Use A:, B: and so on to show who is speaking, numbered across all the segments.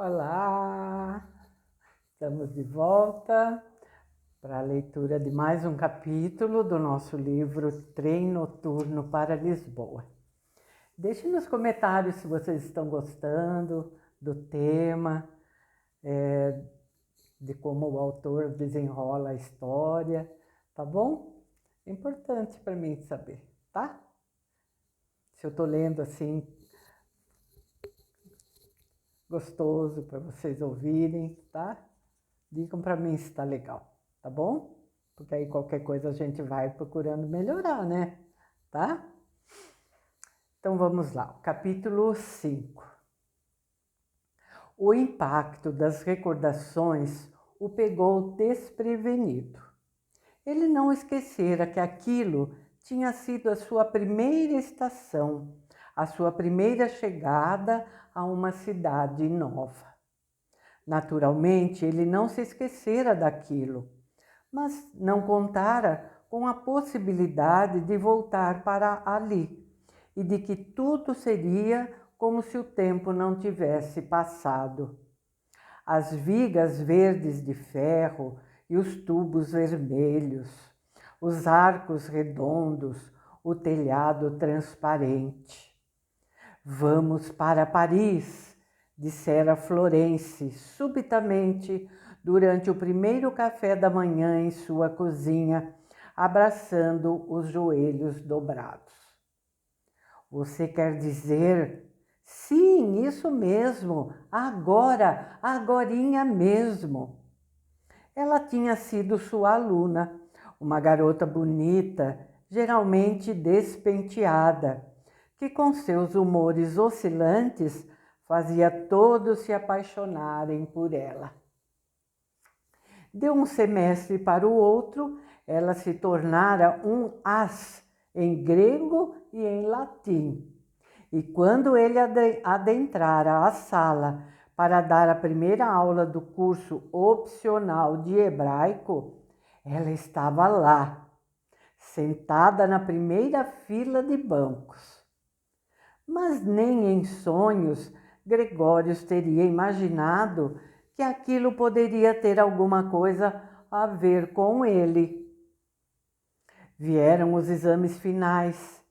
A: Olá, estamos de volta para a leitura de mais um capítulo do nosso livro Trem Noturno para Lisboa. Deixe nos comentários se vocês estão gostando do tema, de como o autor desenrola a história, tá bom? É importante para mim saber, tá? Se eu estou lendo assim, gostoso para vocês ouvirem, tá? Digam para mim se está legal, tá bom? Porque aí qualquer coisa a gente vai procurando melhorar, né? Tá? Então vamos lá, capítulo 5. O impacto das recordações o pegou desprevenido. Ele não esquecera que aquilo tinha sido a sua primeira estação, a sua primeira chegada a uma cidade nova. Naturalmente, ele não se esquecera daquilo, mas não contara com a possibilidade de voltar para ali e de que tudo seria como se o tempo não tivesse passado. As vigas verdes de ferro e os tubos vermelhos, os arcos redondos, o telhado transparente. Vamos para Paris, dissera Florence subitamente durante o primeiro café da manhã em sua cozinha, abraçando os joelhos dobrados. Você quer dizer? Sim, isso mesmo, agorinha mesmo. Ela tinha sido sua aluna, uma garota bonita, geralmente despenteada, que com seus humores oscilantes fazia todos se apaixonarem por ela. De um semestre para o outro, ela se tornara um as em grego e em latim. E quando ele adentrara a sala para dar a primeira aula do curso opcional de hebraico, ela estava lá, sentada na primeira fila de bancos. Mas nem em sonhos Gregório teria imaginado que aquilo poderia ter alguma coisa a ver com ele. Vieram os exames finais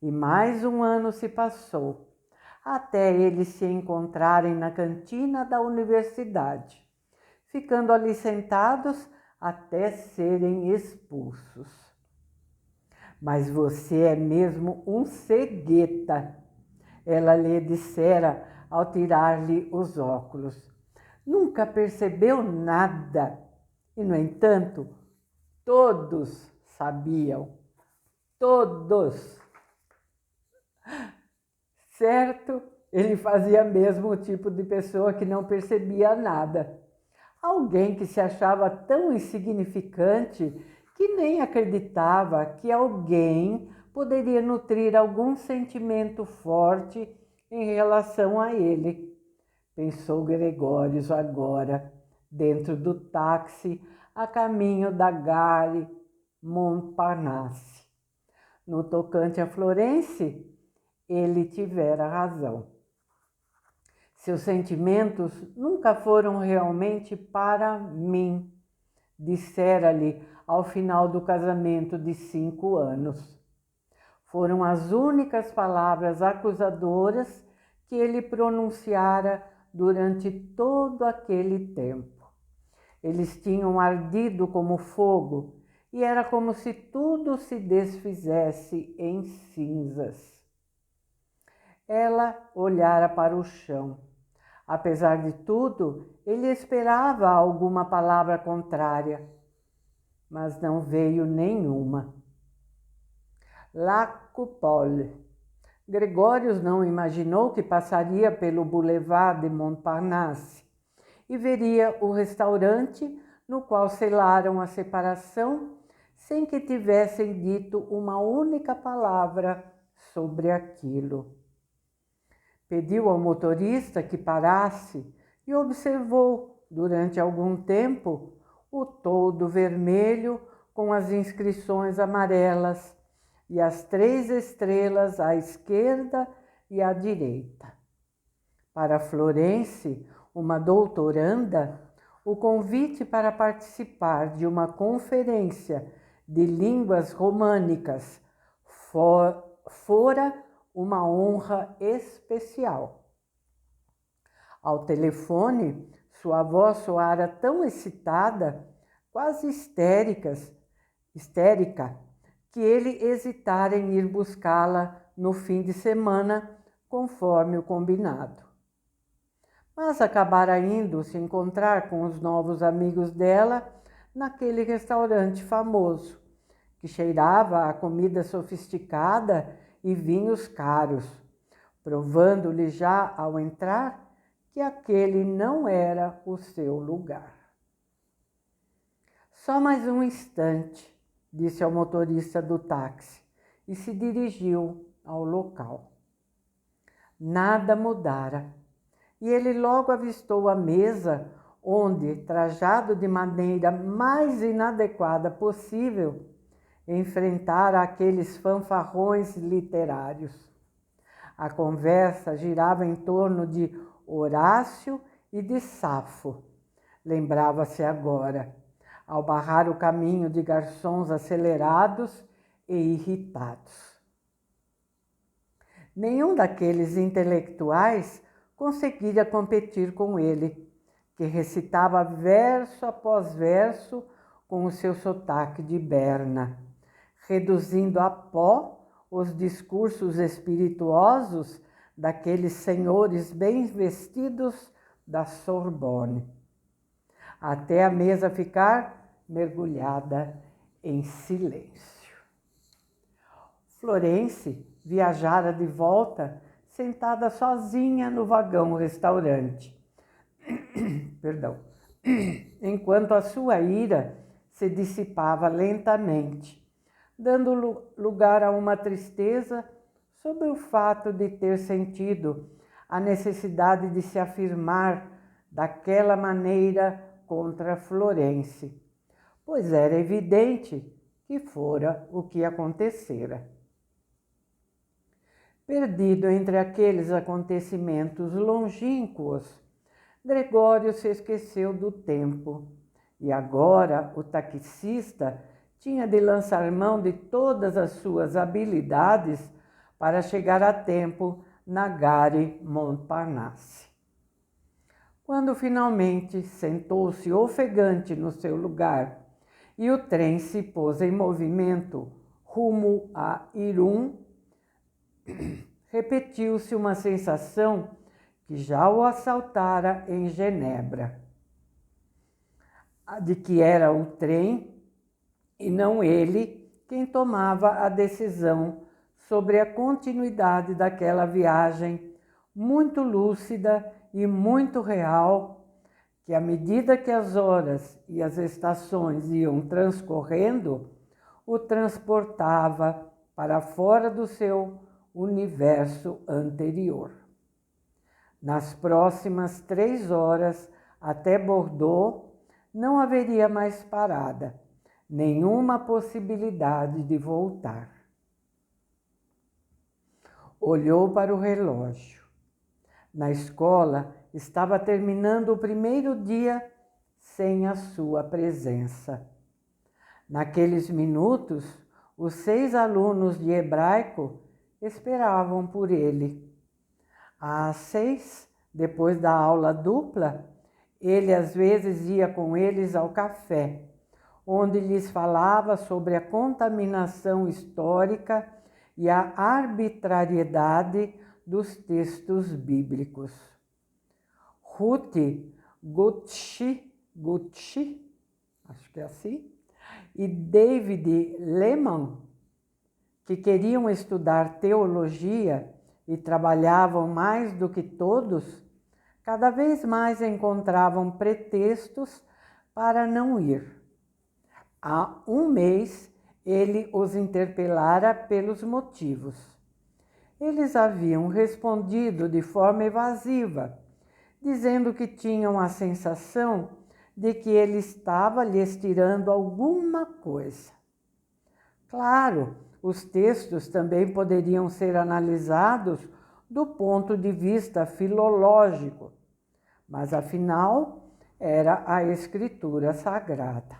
A: e mais um ano se passou, até eles se encontrarem na cantina da universidade, ficando ali sentados até serem expulsos. Mas você é mesmo um cegueta, ela lhe dissera ao tirar-lhe os óculos. Nunca percebeu nada. E, no entanto, todos sabiam. Todos. Certo? Ele fazia mesmo o tipo de pessoa que não percebia nada. Alguém que se achava tão insignificante que nem acreditava que alguém poderia nutrir algum sentimento forte em relação a ele. Pensou Gregório agora, dentro do táxi, a caminho da Gare Montparnasse. No tocante a Florence, ele tivera razão. Seus sentimentos nunca foram realmente para mim, dissera-lhe ao final do casamento de 5 anos. Foram as únicas palavras acusadoras que ele pronunciara durante todo aquele tempo. Eles tinham ardido como fogo e era como se tudo se desfizesse em cinzas. Ela olhara para o chão. Apesar de tudo, ele esperava alguma palavra contrária, mas não veio nenhuma. La Coupole. Gregório não imaginou que passaria pelo Boulevard de Montparnasse e veria o restaurante no qual selaram a separação sem que tivessem dito uma única palavra sobre aquilo. Pediu ao motorista que parasse e observou, durante algum tempo, o toldo vermelho com as inscrições amarelas e as 3 estrelas à esquerda e à direita. para Florence, uma doutoranda, o convite para participar de uma conferência de línguas românicas fora uma honra especial. Ao telefone, sua voz soara tão excitada, quase histérica, que ele hesitara em ir buscá-la no fim de semana, conforme o combinado. Mas acabara indo se encontrar com os novos amigos dela naquele restaurante famoso, que cheirava a comida sofisticada e vinhos caros, provando-lhe já ao entrar que aquele não era o seu lugar. Só mais um instante, disse ao motorista do táxi e se dirigiu ao local. Nada mudara e ele logo avistou a mesa onde, trajado de maneira mais inadequada possível, enfrentara aqueles fanfarrões literários. A conversa girava em torno de Horácio e de Safo, lembrava-se agora, ao barrar o caminho de garçons acelerados e irritados. Nenhum daqueles intelectuais conseguira competir com ele, que recitava verso após verso com o seu sotaque de Berna, reduzindo a pó os discursos espirituosos daqueles senhores bem vestidos da Sorbonne, até a mesa ficar mergulhada em silêncio. Florence viajara de volta, sentada sozinha no vagão-restaurante. Perdão. Enquanto a sua ira se dissipava lentamente, dando lugar a uma tristeza sobre o fato de ter sentido a necessidade de se afirmar daquela maneira contra Florence, pois era evidente que fora o que acontecera. Perdido entre aqueles acontecimentos longínquos, Gregório se esqueceu do tempo e agora o taxista tinha de lançar mão de todas as suas habilidades para chegar a tempo na Gare Montparnasse. Quando finalmente sentou-se ofegante no seu lugar e o trem se pôs em movimento rumo a Irún, repetiu-se uma sensação que já o assaltara em Genebra, a de que era o trem e não ele quem tomava a decisão sobre a continuidade daquela viagem muito lúcida e muito real, que à medida que as horas e as estações iam transcorrendo, o transportava para fora do seu universo anterior. Nas próximas 3 horas até Bordeaux não haveria mais parada, nenhuma possibilidade de voltar. Olhou para o relógio. Na escola estava terminando o primeiro dia sem a sua presença. Naqueles minutos, os 6 alunos de hebraico esperavam por ele. Às 6, depois da aula dupla, ele às vezes ia com eles ao café, onde lhes falava sobre a contaminação histórica e a arbitrariedade dos textos bíblicos. Ruth Gutschi, acho que é assim, e David Lehmann, que queriam estudar teologia e trabalhavam mais do que todos, cada vez mais encontravam pretextos para não ir. Há um mês, ele os interpelara pelos motivos. Eles haviam respondido de forma evasiva, dizendo que tinham a sensação de que ele estava lhes tirando alguma coisa. Claro, os textos também poderiam ser analisados do ponto de vista filológico, mas afinal era a escritura sagrada.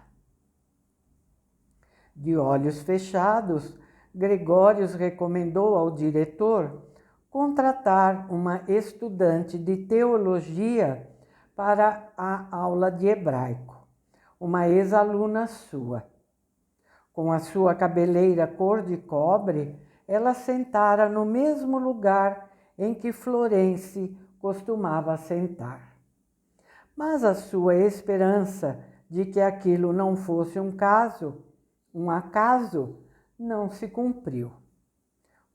A: De olhos fechados, Gregórios recomendou ao diretor contratar uma estudante de teologia para a aula de hebraico, uma ex-aluna sua. Com a sua cabeleira cor de cobre, ela sentara no mesmo lugar em que Florence costumava sentar. Mas a sua esperança de que aquilo não fosse um acaso, não se cumpriu.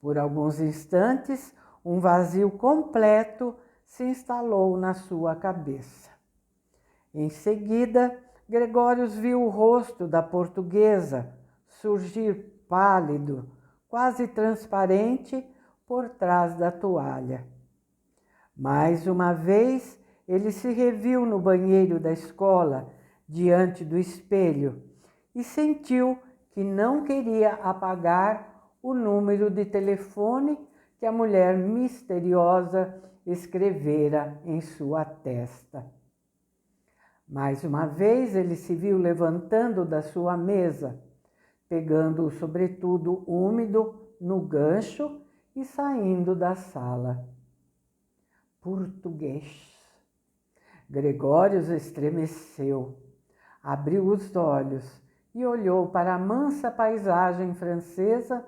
A: Por alguns instantes, um vazio completo se instalou na sua cabeça. Em seguida, Gregórios viu o rosto da portuguesa surgir pálido, quase transparente, por trás da toalha. Mais uma vez, ele se reviu no banheiro da escola, diante do espelho, e sentiu que não queria apagar o número de telefone que a mulher misteriosa escrevera em sua testa. Mais uma vez, ele se viu levantando da sua mesa, pegando o sobretudo úmido no gancho e saindo da sala. Português. Gregórios estremeceu, abriu os olhos e olhou para a mansa paisagem francesa,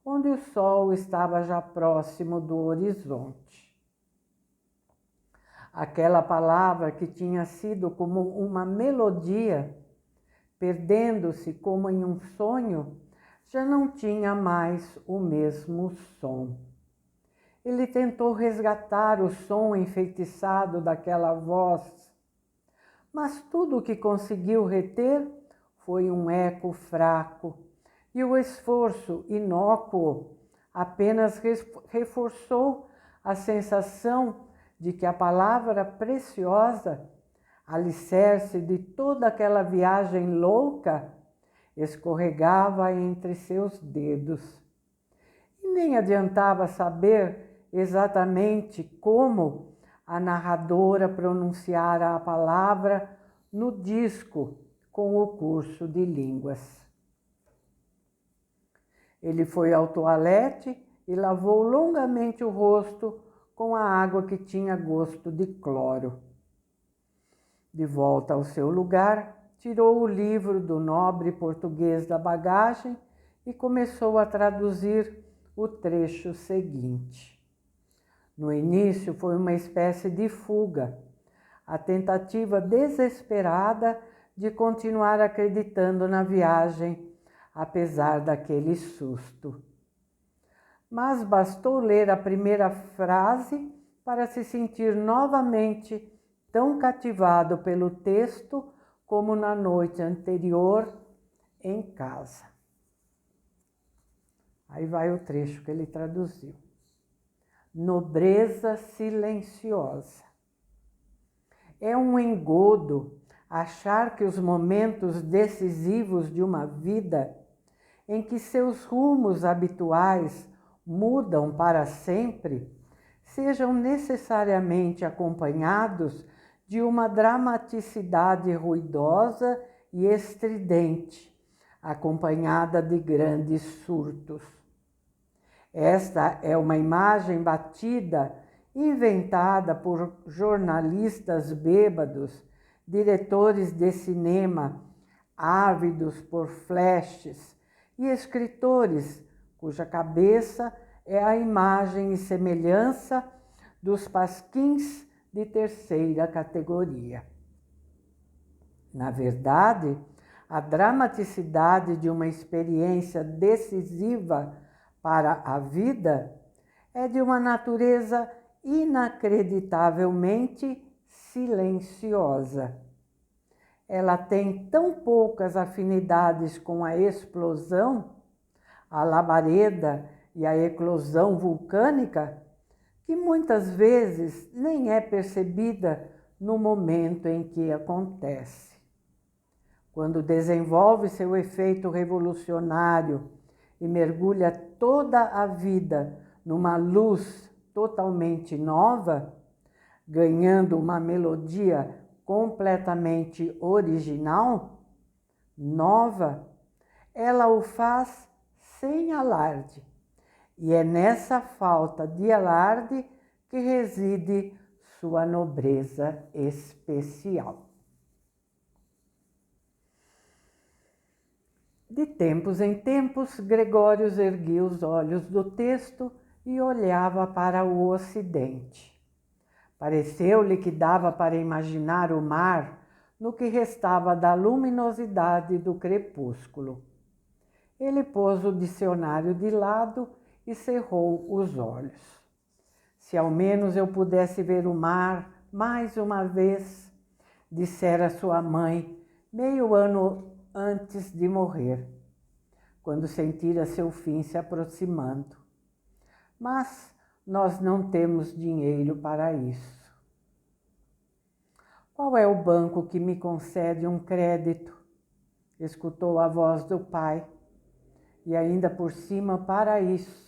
A: onde o sol estava já próximo do horizonte. Aquela palavra que tinha sido como uma melodia, perdendo-se como em um sonho, já não tinha mais o mesmo som. Ele tentou resgatar o som enfeitiçado daquela voz, mas tudo o que conseguiu reter foi um eco fraco, e o esforço inócuo apenas reforçou a sensação de que a palavra preciosa, alicerce de toda aquela viagem louca, escorregava entre seus dedos. E nem adiantava saber exatamente como a narradora pronunciara a palavra no disco com o curso de línguas. Ele foi ao toalete e lavou longamente o rosto com a água que tinha gosto de cloro. De volta ao seu lugar, tirou o livro do nobre português da bagagem e começou a traduzir o trecho seguinte. No início foi uma espécie de fuga, a tentativa desesperada de continuar acreditando na viagem, apesar daquele susto. Mas bastou ler a primeira frase para se sentir novamente tão cativado pelo texto como na noite anterior em casa. Aí vai o trecho que ele traduziu. Nobreza silenciosa. É um engodo achar que os momentos decisivos de uma vida, em que seus rumos habituais mudam para sempre, sejam necessariamente acompanhados de uma dramaticidade ruidosa e estridente, acompanhada de grandes surtos. Esta é uma imagem batida, inventada por jornalistas bêbados, diretores de cinema, ávidos por flashes, e escritores cuja cabeça é a imagem e semelhança dos pasquins de terceira categoria. Na verdade, a dramaticidade de uma experiência decisiva para a vida é de uma natureza inacreditavelmente silenciosa. Ela tem tão poucas afinidades com a explosão, a labareda e a eclosão vulcânica, que muitas vezes nem é percebida no momento em que acontece. Quando desenvolve seu efeito revolucionário e mergulha toda a vida numa luz totalmente nova, ganhando uma melodia completamente original, nova, ela o faz sem alarde. E é nessa falta de alarde que reside sua nobreza especial. De tempos em tempos, Gregório erguia os olhos do texto e olhava para o ocidente. Pareceu-lhe que dava para imaginar o mar no que restava da luminosidade do crepúsculo. Ele pôs o dicionário de lado e cerrou os olhos. Se ao menos eu pudesse ver o mar mais uma vez, dissera sua mãe, meio ano antes de morrer, quando sentira seu fim se aproximando. Mas nós não temos dinheiro para isso. Qual é o banco que me concede um crédito? Escutou a voz do pai. E ainda por cima para isso.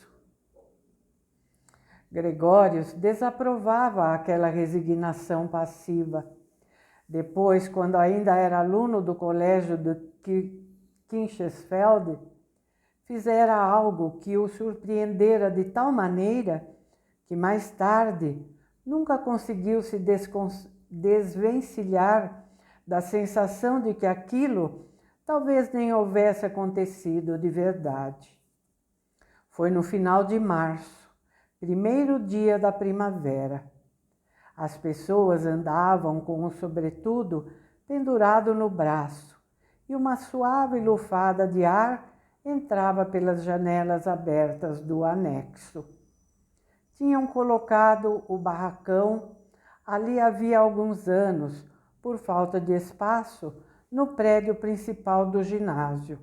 A: Gregório desaprovava aquela resignação passiva. Depois, quando ainda era aluno do colégio de Kinchesfeld, fizera algo que o surpreendera de tal maneira que mais tarde nunca conseguiu se desvencilhar da sensação de que aquilo talvez nem houvesse acontecido de verdade. Foi no final de março, primeiro dia da primavera. As pessoas andavam com o sobretudo pendurado no braço e uma suave lufada de ar entrava pelas janelas abertas do anexo. Tinham colocado o barracão ali havia alguns anos, por falta de espaço, no prédio principal do ginásio,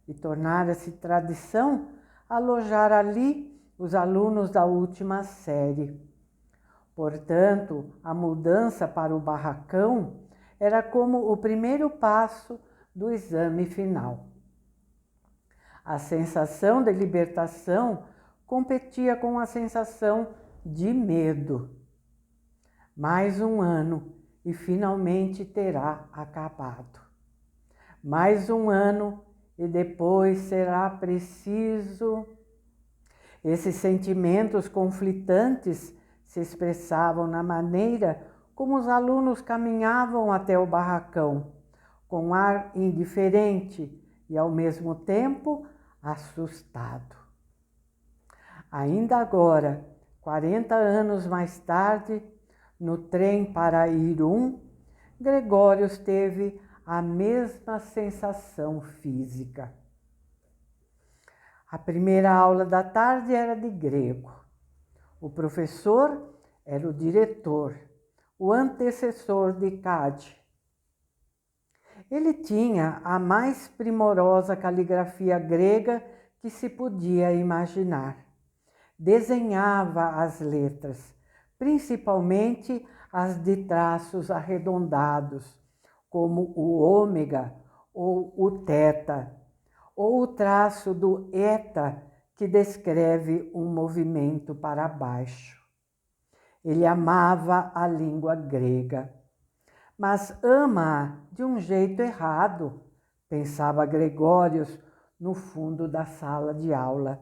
A: e tornara-se tradição alojar ali os alunos da última série. Portanto, a mudança para o barracão era como o primeiro passo do exame final. A sensação de libertação competia com a sensação de medo. Mais um ano e finalmente terá acabado. Mais um ano e depois será preciso. Esses sentimentos conflitantes se expressavam na maneira como os alunos caminhavam até o barracão, com ar indiferente e, ao mesmo tempo, assustado. Ainda agora, 40 anos mais tarde, no trem para Irún, Gregório teve a mesma sensação física. A primeira aula da tarde era de grego. O professor era o diretor, o antecessor de Cade. Ele tinha a mais primorosa caligrafia grega que se podia imaginar. Desenhava as letras, principalmente as de traços arredondados, como o ômega ou o teta, ou o traço do eta, que descreve um movimento para baixo. Ele amava a língua grega, mas ama-a de um jeito errado, pensava Gregório no fundo da sala de aula.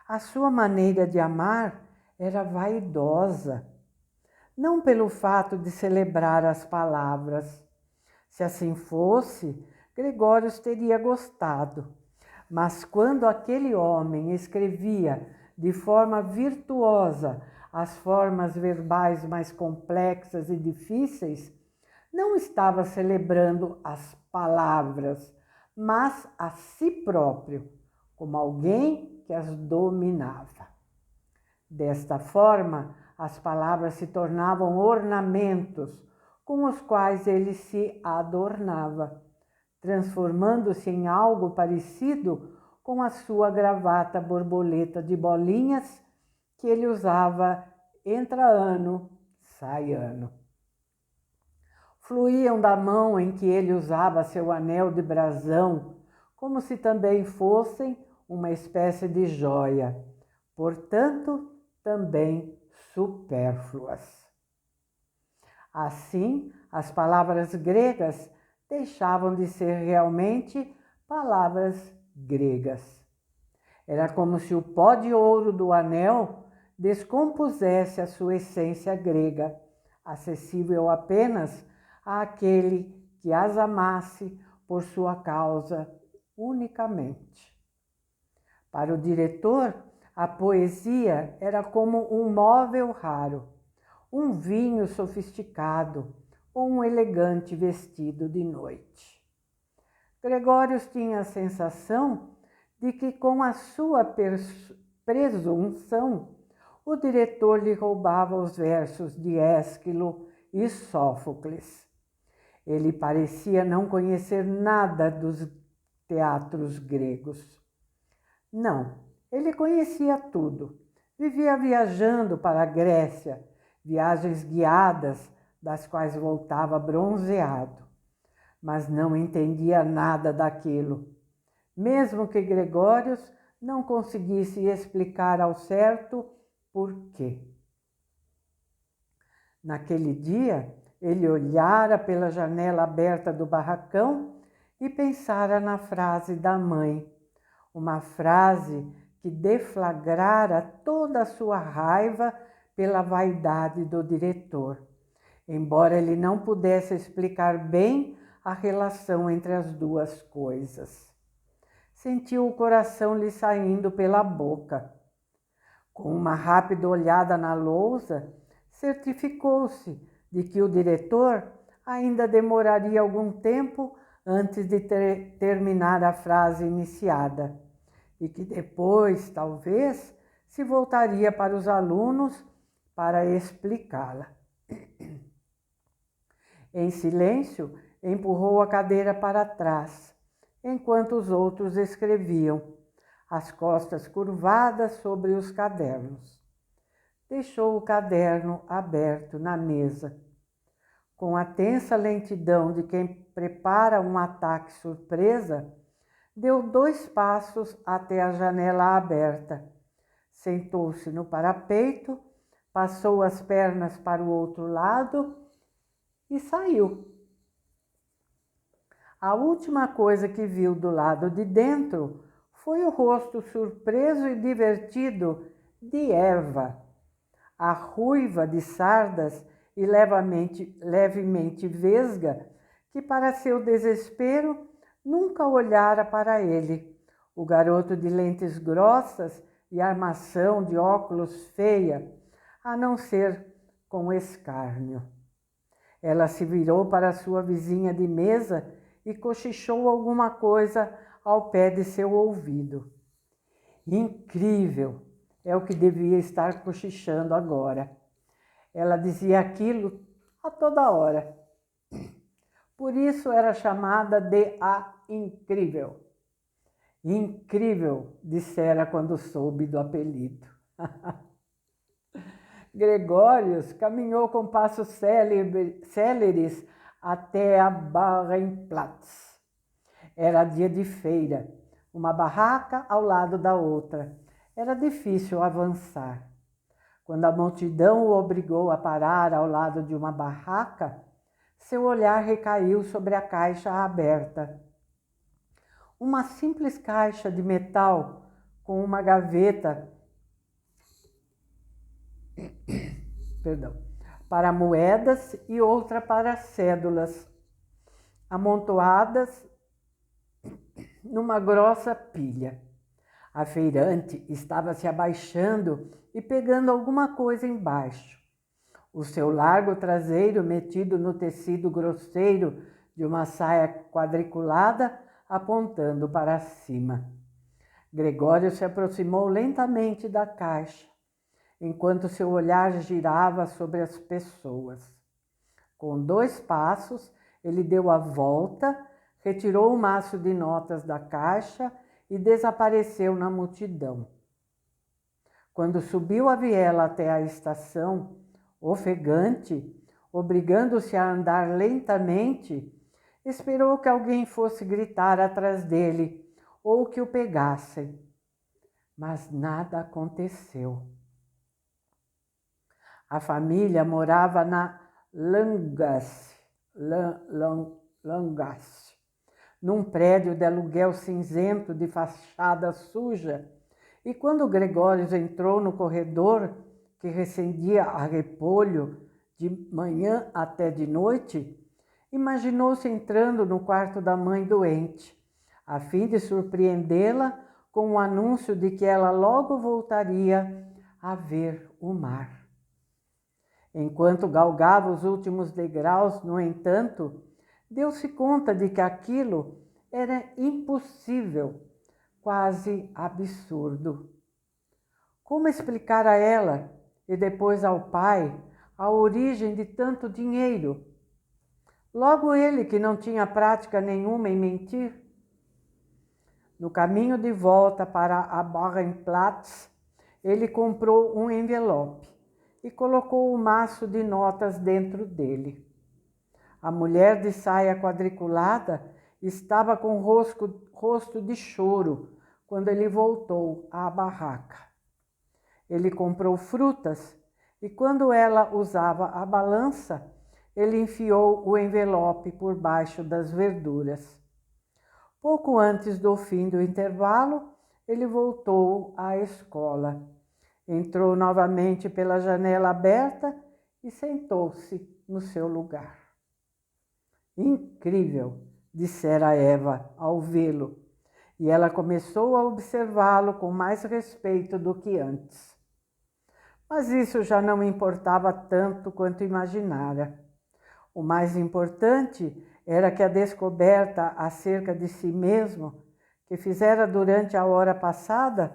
A: A sua maneira de amar era vaidosa, não pelo fato de celebrar as palavras. Se assim fosse, Gregório teria gostado. Mas quando aquele homem escrevia de forma virtuosa as formas verbais mais complexas e difíceis, não estava celebrando as palavras, mas a si próprio, como alguém que as dominava. Desta forma, as palavras se tornavam ornamentos com os quais ele se adornava, transformando-se em algo parecido com a sua gravata borboleta de bolinhas que ele usava entra ano, sai ano. Fluíam da mão em que ele usava seu anel de brasão, como se também fossem uma espécie de joia. Portanto, também supérfluas. Assim, as palavras gregas deixavam de ser realmente palavras gregas. Era como se o pó de ouro do anel descompusesse a sua essência grega, acessível apenas àquele que as amasse por sua causa unicamente. Para o diretor, a poesia era como um móvel raro, um vinho sofisticado ou um elegante vestido de noite. Gregórios tinha a sensação de que, com a sua presunção, o diretor lhe roubava os versos de Ésquilo e Sófocles. Ele parecia não conhecer nada dos teatros gregos. Não, ele conhecia tudo. Vivia viajando para a Grécia, viagens guiadas, das quais voltava bronzeado. Mas não entendia nada daquilo, mesmo que Gregórios não conseguisse explicar ao certo por quê. Naquele dia, ele olhara pela janela aberta do barracão e pensara na frase da mãe, uma frase que deflagrara toda a sua raiva pela vaidade do diretor, embora ele não pudesse explicar bem a relação entre as duas coisas. Sentiu o coração lhe saindo pela boca. Com uma rápida olhada na lousa, certificou-se de que o diretor ainda demoraria algum tempo antes de terminar a frase iniciada, e que depois, talvez, se voltaria para os alunos para explicá-la. Em silêncio, empurrou a cadeira para trás, enquanto os outros escreviam, as costas curvadas sobre os cadernos. Deixou o caderno aberto na mesa. Com a tensa lentidão de quem prepara um ataque surpresa, deu 2 passos até a janela aberta. Sentou-se no parapeito, passou as pernas para o outro lado e saiu. A última coisa que viu do lado de dentro foi o rosto surpreso e divertido de Eva, a ruiva de sardas e levemente vesga, que para seu desespero nunca olhara para ele, o garoto de lentes grossas e armação de óculos feia, a não ser com escárnio. Ela se virou para sua vizinha de mesa e cochichou alguma coisa ao pé de seu ouvido. Incrível! É o que devia estar cochichando agora. Ela dizia aquilo a toda hora. Por isso era chamada de a Incrível. Incrível, dissera quando soube do apelido. Gregórios caminhou com passos céleres até a Barenplatz. Era dia de feira, uma barraca ao lado da outra. Era difícil avançar. Quando a multidão o obrigou a parar ao lado de uma barraca, seu olhar recaiu sobre a caixa aberta. Uma simples caixa de metal com uma gaveta para moedas e outra para cédulas, amontoadas numa grossa pilha. A feirante estava se abaixando e pegando alguma coisa embaixo. O seu largo traseiro, metido no tecido grosseiro de uma saia quadriculada, apontando para cima. Gregório se aproximou lentamente da caixa, enquanto seu olhar girava sobre as pessoas. Com 2 passos, ele deu a volta, retirou o maço de notas da caixa e desapareceu na multidão. Quando subiu a viela até a estação, ofegante, obrigando-se a andar lentamente, esperou que alguém fosse gritar atrás dele ou que o pegassem. Mas nada aconteceu. A família morava na Langasse, num prédio de aluguel cinzento de fachada suja, e quando Gregório entrou no corredor, que recendia a repolho de manhã até de noite, imaginou-se entrando no quarto da mãe doente, a fim de surpreendê-la com o anúncio de que ela logo voltaria a ver o mar. Enquanto galgava os últimos degraus, no entanto, deu-se conta de que aquilo era impossível, quase absurdo. Como explicar a ela e depois ao pai a origem de tanto dinheiro? Logo ele, que não tinha prática nenhuma em mentir. No caminho de volta para a Barrenplatz, ele comprou um envelope e colocou o maço de notas dentro dele. A mulher de saia quadriculada estava com o rosto de choro quando ele voltou à barraca. Ele comprou frutas e, quando ela usava a balança, ele enfiou o envelope por baixo das verduras. Pouco antes do fim do intervalo, ele voltou à escola. Entrou novamente pela janela aberta e sentou-se no seu lugar. Incrível, dissera Eva ao vê-lo, e ela começou a observá-lo com mais respeito do que antes. Mas isso já não importava tanto quanto imaginara. O mais importante era que a descoberta acerca de si mesmo, que fizera durante a hora passada,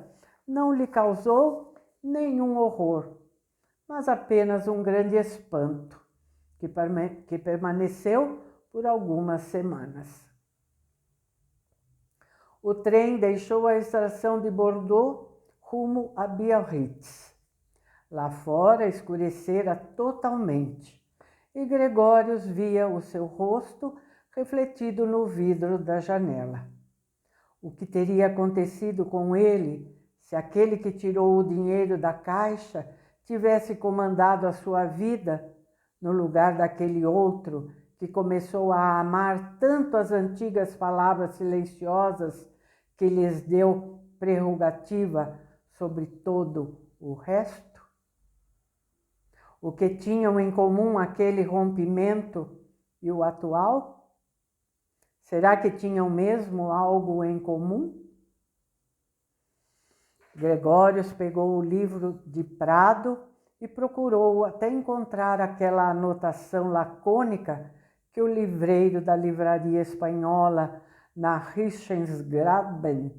A: não lhe causou nenhum horror, mas apenas um grande espanto, que permaneceu por algumas semanas. O trem deixou a estação de Bordeaux rumo a Biarritz. Lá fora escurecera totalmente, e Gregório via o seu rosto refletido no vidro da janela. O que teria acontecido com ele se aquele que tirou o dinheiro da caixa tivesse comandado a sua vida no lugar daquele outro que começou a amar tanto as antigas palavras silenciosas que lhes deu prerrogativa sobre todo o resto? O que tinham em comum aquele rompimento e o atual? Será que tinham mesmo algo em comum? Gregório pegou o livro de Prado e procurou até encontrar aquela anotação lacônica que o livreiro da livraria espanhola na Richensgraben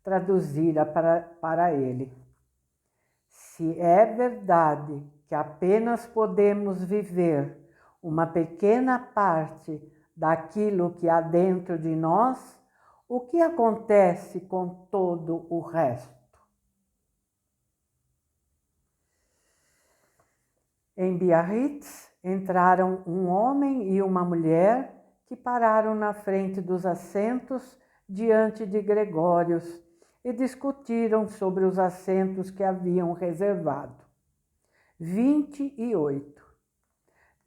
A: traduzira para ele. Se é verdade que apenas podemos viver uma pequena parte daquilo que há dentro de nós, o que acontece com todo o resto? Em Biarritz entraram um homem e uma mulher que pararam na frente dos assentos diante de Gregório e discutiram sobre os assentos que haviam reservado. 28.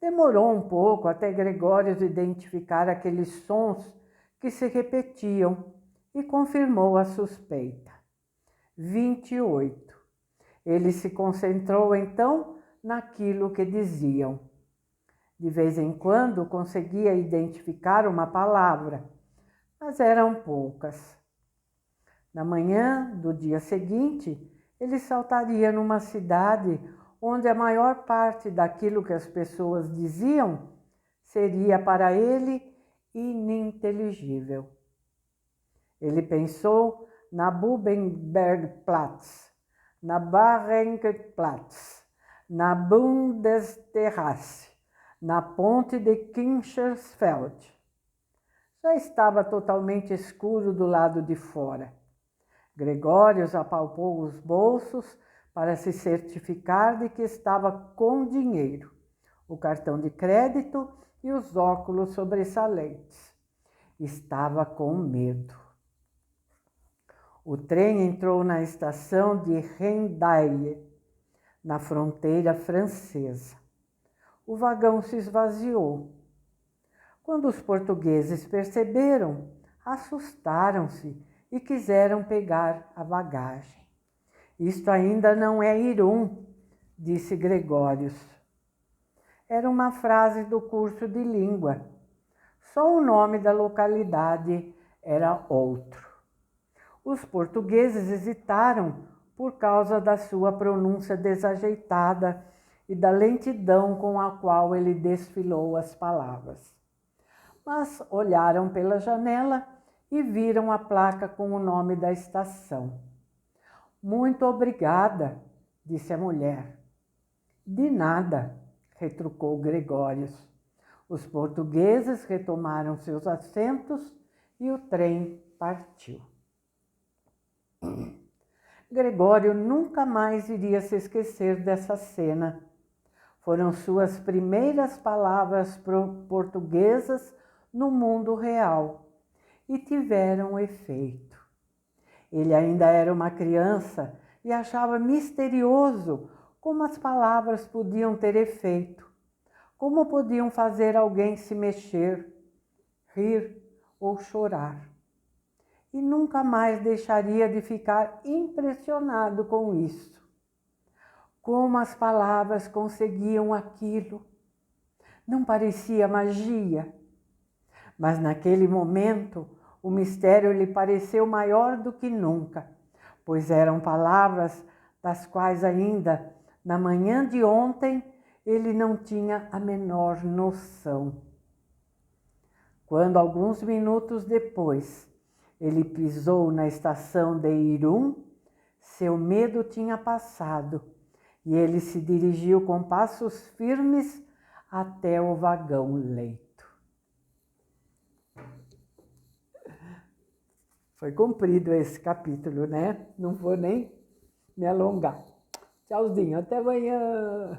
A: Demorou um pouco até Gregório identificar aqueles sons que se repetiam e confirmou a suspeita. 28. Ele se concentrou então naquilo que diziam. De vez em quando conseguia identificar uma palavra, mas eram poucas. Na manhã do dia seguinte, ele saltaria numa cidade onde a maior parte daquilo que as pessoas diziam seria para ele ininteligível. Ele pensou na Bubenbergplatz, na Barrenplatz, na Bundesterrasse, na ponte de Kinchersfeld. Já estava totalmente escuro do lado de fora. Gregório apalpou os bolsos para se certificar de que estava com dinheiro, o cartão de crédito e os óculos sobressalentes. Estava com medo. O trem entrou na estação de Hendaye. na fronteira francesa. O vagão se esvaziou. Quando os portugueses perceberam, assustaram-se e quiseram pegar a bagagem. Isto ainda não é Irum, disse Gregórios. Era uma frase do curso de língua. Só o nome da localidade era outro. Os portugueses hesitaram por causa da sua pronúncia desajeitada e da lentidão com a qual ele desfilou as palavras. Mas olharam pela janela e viram a placa com o nome da estação. Muito obrigada, disse a mulher. De nada, retrucou Gregórios. Os portugueses retomaram seus assentos e o trem partiu. Gregório nunca mais iria se esquecer dessa cena. Foram suas primeiras palavras portuguesas no mundo real e tiveram efeito. Ele ainda era uma criança e achava misterioso como as palavras podiam ter efeito, como podiam fazer alguém se mexer, rir ou chorar. E nunca mais deixaria de ficar impressionado com isso. Como as palavras conseguiam aquilo. Não parecia magia, mas naquele momento o mistério lhe pareceu maior do que nunca, pois eram palavras das quais ainda, na manhã de ontem, ele não tinha a menor noção. Quando, alguns minutos depois, ele pisou na estação de Irum, seu medo tinha passado e ele se dirigiu com passos firmes até o vagão-leito. Foi comprido esse capítulo, né? Não vou nem me alongar. Tchauzinho, até amanhã!